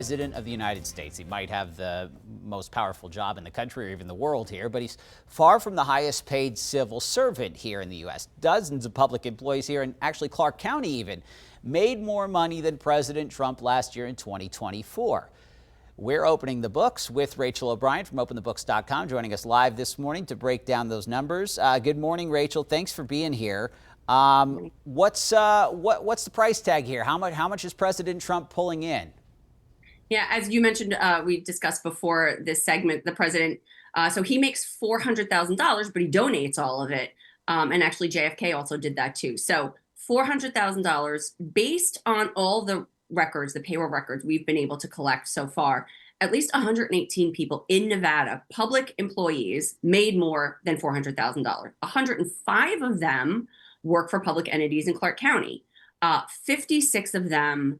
President of the United States. He might have the most powerful job in the country or even the world here, but he's far from the highest paid civil servant here in the U.S. Dozens of public employees here, and actually Clark County even, made more money than President Trump last year in 2024. We're opening the books with Rachel O'Brien from OpenTheBooks.com, joining us live this morning to break down those numbers. Good morning, Rachel. Thanks for being here. What's the price tag here? How much is President Trump pulling in? Yeah, as you mentioned, we discussed before this segment, the president, so he makes $400,000, but he donates all of it. And actually JFK also did that too. So $400,000 based on all the records, the payroll records we've been able to collect so far. At least 118 people in Nevada, public employees, made more than $400,000. 105 of them work for public entities in Clark County. 56 of them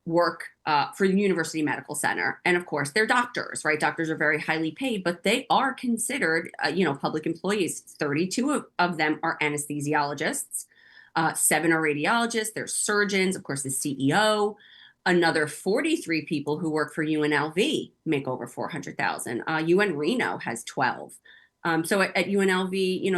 work for the University Medical Center. And of course, they're doctors, right? Doctors are very highly paid, but they are considered, public employees. 32 of them are anesthesiologists. 7 are radiologists. There's surgeons, of course, the CEO. Another 43 people who work for UNLV make over 400,000. UN Reno has 12. So at UNLV,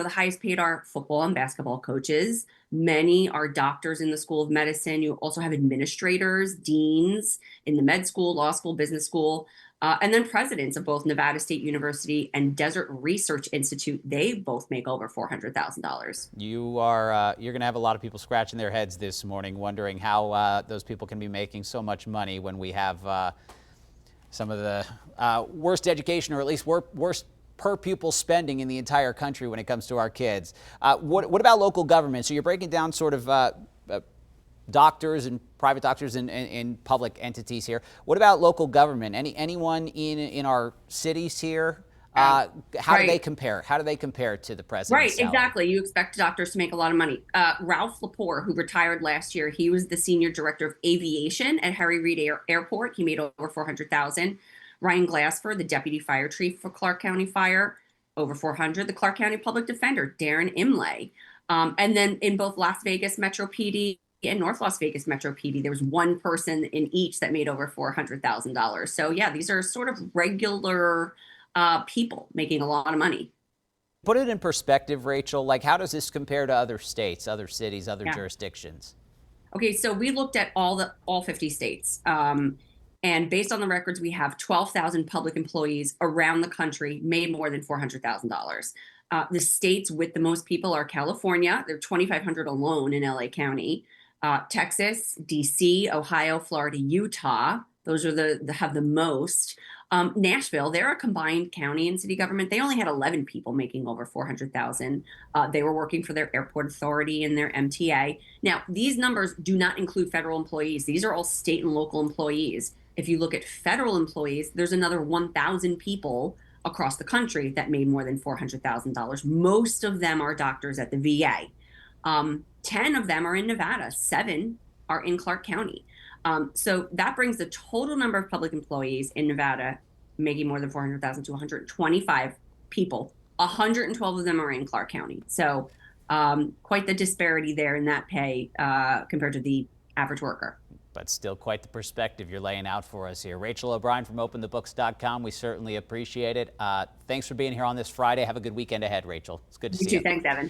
the highest paid are football and basketball coaches. Many are doctors in the School of Medicine. You also have administrators, deans in the med school, law school, business school, and then presidents of both Nevada State University and Desert Research Institute. They both make over $400,000. You're going to have a lot of people scratching their heads this morning, wondering how those people can be making so much money when we have some of the worst education, or at least worst per pupil spending in the entire country when it comes to our kids. What about local government? So you're breaking down sort of doctors and private doctors and public entities here. What about local government? Anyone in our cities here? How do they compare? How do they compare to the president's salary? Exactly. You expect doctors to make a lot of money. Ralph Lepore, who retired last year, he was the senior director of aviation at Harry Reid Airport. He made over $400,000. Ryan Glassford, the deputy fire chief for Clark County Fire, over 400. The Clark County Public Defender, Darren Imlay. And then in both Las Vegas Metro PD and North Las Vegas Metro PD, there was one person in each that made over $400,000. So yeah, these are sort of regular people making a lot of money. Put it in perspective, Rachel, like how does this compare to other states, other cities, other jurisdictions? Okay, so we looked at all 50 states. And based on the records, we have 12,000 public employees around the country made more than $400,000. The states with the most people are California. There are 2,500 alone in LA County. Texas, DC, Ohio, Florida, Utah. Those are have the most. Nashville, they're a combined county and city government. They only had 11 people making over 400,000. They were working for their airport authority and their MTA. Now, these numbers do not include federal employees. These are all state and local employees. If you look at federal employees, there's another 1,000 people across the country that made more than $400,000. Most of them are doctors at the VA. 10 of them are in Nevada. 7 are in Clark County. So that brings the total number of public employees in Nevada making more than $400,000 to 125 people. 112 of them are in Clark County. So quite the disparity there in that pay compared to the average worker. But still quite the perspective you're laying out for us here. Rachel O'Brien from OpenTheBooks.com. We certainly appreciate it. Thanks for being here on this Friday. Have a good weekend ahead, Rachel. It's good to see you. You too. Thanks, Evan.